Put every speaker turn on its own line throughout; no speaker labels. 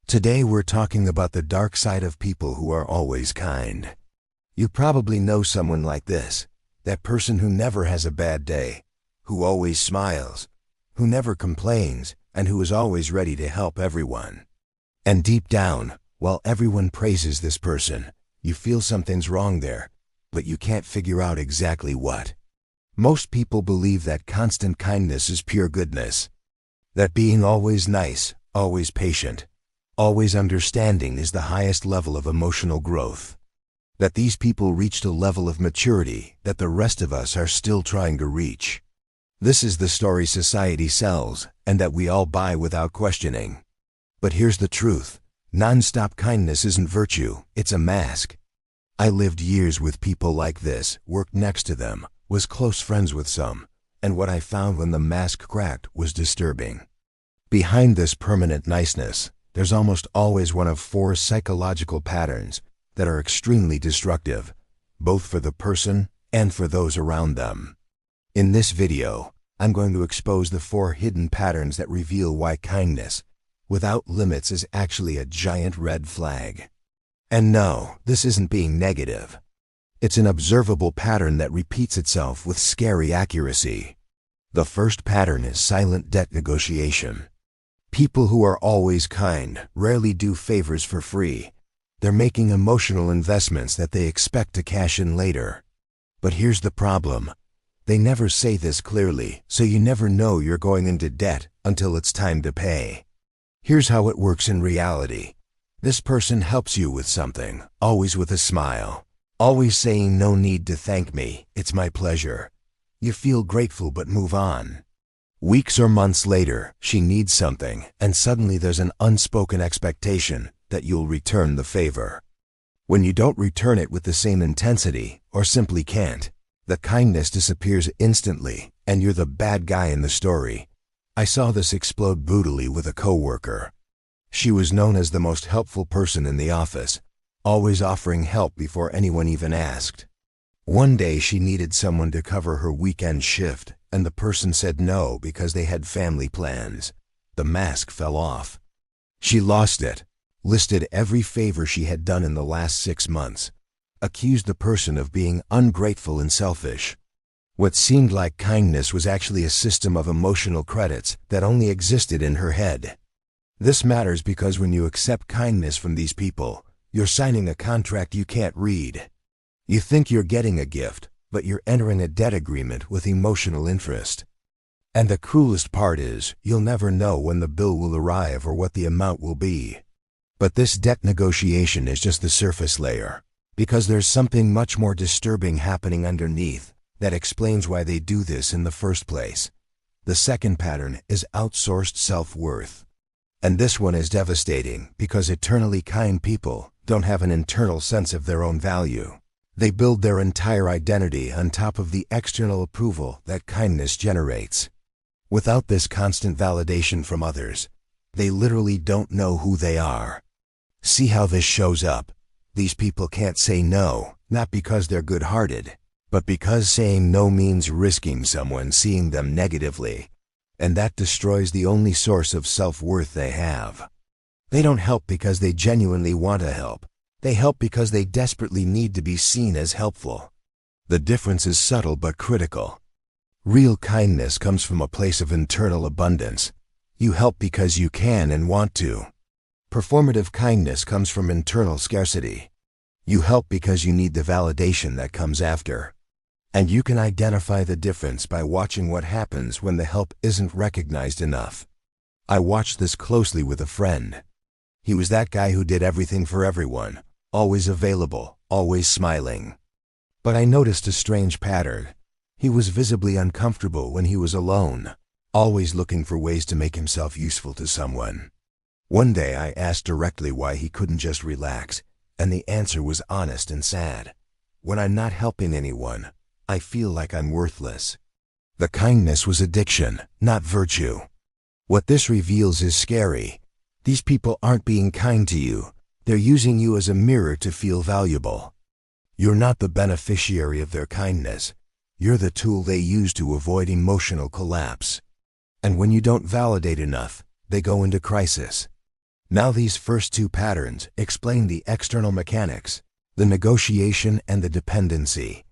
Today we're talking about the dark side of people who are always kind. You probably know someone like this, that person who never has a bad day, who always smiles, who never complains, and who is always ready to help everyone. And deep down, while everyone praises this person, you feel something's wrong there, but you can't figure out exactly what. Most people believe that constant kindness is pure goodness, that being always nice, always patient, always understanding is the highest level of emotional growth, that these people reached a level of maturity that the rest of us are still trying to reach. This is the story society sells, and that we all buy without questioning. But here's the truth. Non-stop kindness isn't virtue, it's a mask. I lived years with people like this, worked next to them, was close friends with some, and what I found when the mask cracked was disturbing. Behind this permanent niceness, there's almost always one of 4 psychological patterns that are extremely destructive, both for the person and for those around them. In this video, I'm going to expose the 4 hidden patterns that reveal why kindness without limits is actually a giant red flag. And no, this isn't being negative. It's an observable pattern that repeats itself with scary accuracy. The first pattern is silent debt negotiation. People who are always kind rarely do favors for free. They're making emotional investments that they expect to cash in later. But here's the problem. They never say this clearly, so you never know you're going into debt until it's time to pay. Here's how it works in reality. This person helps you with something, always with a smile, always saying no need to thank me, it's my pleasure. You feel grateful but move on. Weeks or months later, she needs something, and suddenly there's an unspoken expectation that you'll return the favor. When you don't return it with the same intensity, or simply can't, the kindness disappears instantly, and you're the bad guy in the story. I saw this explode brutally with a coworker. She was known as the most helpful person in the office, always offering help before anyone even asked. One day she needed someone to cover her weekend shift, and the person said no because they had family plans. The mask fell off. She lost it, listed every favor she had done in the last 6 months, accused the person of being ungrateful and selfish. What seemed like kindness was actually a system of emotional credits that only existed in her head. This matters because when you accept kindness from these people, you're signing a contract you can't read. You think you're getting a gift, but you're entering a debt agreement with emotional interest. And the cruelest part is, you'll never know when the bill will arrive or what the amount will be. But this debt negotiation is just the surface layer, because there's something much more disturbing happening underneath that explains why they do this in the first place. The second pattern is outsourced self-worth. And this one is devastating because eternally kind people don't have an internal sense of their own value. They build their entire identity on top of the external approval that kindness generates. Without this constant validation from others, they literally don't know who they are. See how this shows up. These people can't say no, not because they're good-hearted, but because saying no means risking someone seeing them negatively, and that destroys the only source of self-worth they have. They don't help because they genuinely want to help. They help because they desperately need to be seen as helpful. The difference is subtle but critical. Real kindness comes from a place of internal abundance. You help because you can and want to. Performative kindness comes from internal scarcity. You help because you need the validation that comes after. And you can identify the difference by watching what happens when the help isn't recognized enough. I watched this closely with a friend. He was that guy who did everything for everyone, always available, always smiling. But I noticed a strange pattern. He was visibly uncomfortable when he was alone, always looking for ways to make himself useful to someone. One day I asked directly why he couldn't just relax, and the answer was honest and sad. When I'm not helping anyone, I feel like I'm worthless. The kindness was addiction, not virtue. What this reveals is scary. These people aren't being kind to you. They're using you as a mirror to feel valuable. You're not the beneficiary of their kindness. You're the tool they use to avoid emotional collapse. And when you don't validate enough, they go into crisis. Now these first two patterns explain the external mechanics, the negotiation and the dependency.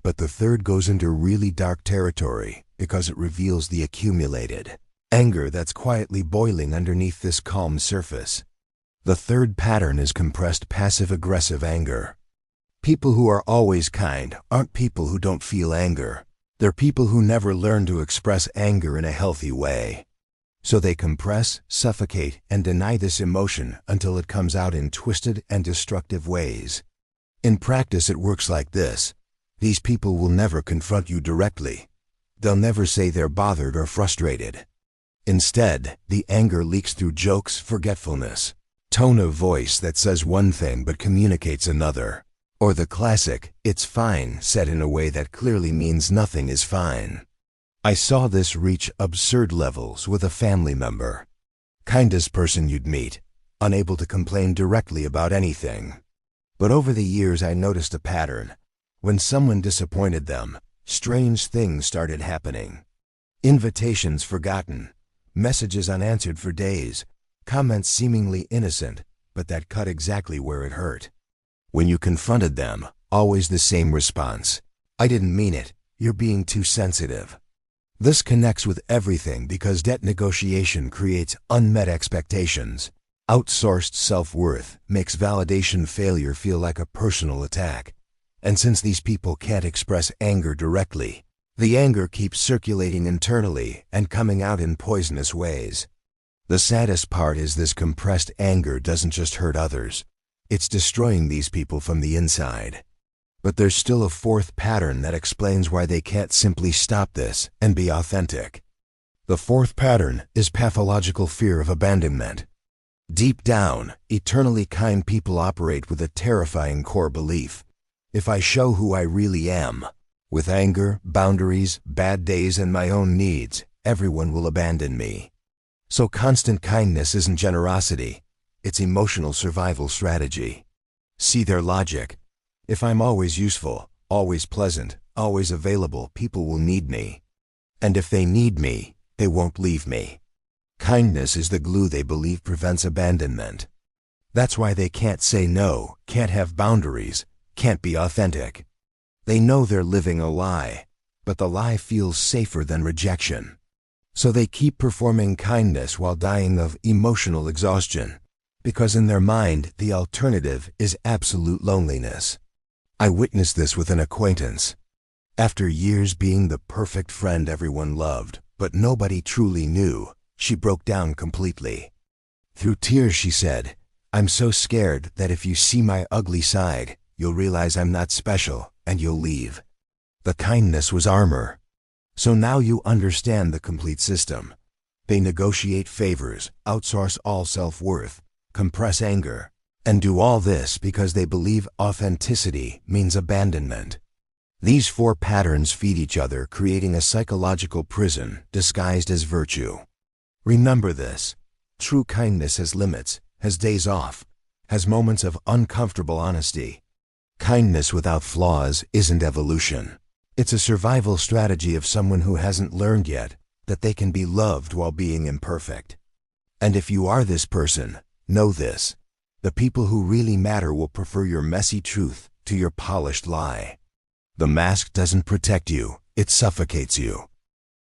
But the third goes into really dark territory because it reveals the accumulated anger that's quietly boiling underneath this calm surface. The third pattern is compressed passive-aggressive anger. People who are always kind aren't people who don't feel anger. They're people who never learn to express anger in a healthy way. So they compress, suffocate, and deny this emotion until it comes out in twisted and destructive ways. In practice, it works like this. These people will never confront you directly. They'll never say they're bothered or frustrated. Instead, the anger leaks through jokes, forgetfulness, tone of voice that says one thing but communicates another, or the classic, "it's fine," said in a way that clearly means nothing is fine. I saw this reach absurd levels with a family member. Kindest person you'd meet, unable to complain directly about anything. But over the years I noticed a pattern. When someone disappointed them, strange things started happening. Invitations forgotten, messages unanswered for days, comments seemingly innocent, but that cut exactly where it hurt. When you confronted them, always the same response. "I didn't mean it. You're being too sensitive." This connects with everything because debt negotiation creates unmet expectations. Outsourced self-worth makes validation failure feel like a personal attack. And since these people can't express anger directly, the anger keeps circulating internally and coming out in poisonous ways. The saddest part is this compressed anger doesn't just hurt others. It's destroying these people from the inside. But there's still a fourth pattern that explains why they can't simply stop this and be authentic. The fourth pattern is pathological fear of abandonment. Deep down, eternally kind people operate with a terrifying core belief. If I show who I really am, with anger, boundaries, bad days, and my own needs, everyone will abandon me. So constant kindness isn't generosity, it's emotional survival strategy. See their logic. If I'm always useful, always pleasant, always available, people will need me. And if they need me, they won't leave me. Kindness is the glue they believe prevents abandonment. That's why they can't say no, can't have boundaries, can't be authentic. They know they're living a lie, but the lie feels safer than rejection. So they keep performing kindness while dying of emotional exhaustion, because in their mind, the alternative is absolute loneliness. I witnessed this with an acquaintance. After years being the perfect friend everyone loved, but nobody truly knew, she broke down completely. Through tears she said, "I'm so scared that if you see my ugly side, you'll realize I'm not special and you'll leave." The kindness was armor. So now you understand the complete system. They negotiate favors, outsource all self-worth, compress anger, and do all this because they believe authenticity means abandonment. These four patterns feed each other, creating a psychological prison disguised as virtue. Remember this. True kindness has limits, has days off, has moments of uncomfortable honesty. Kindness without flaws isn't evolution. It's a survival strategy of someone who hasn't learned yet that they can be loved while being imperfect. And if you are this person, know this. The people who really matter will prefer your messy truth to your polished lie. The mask doesn't protect you, it suffocates you.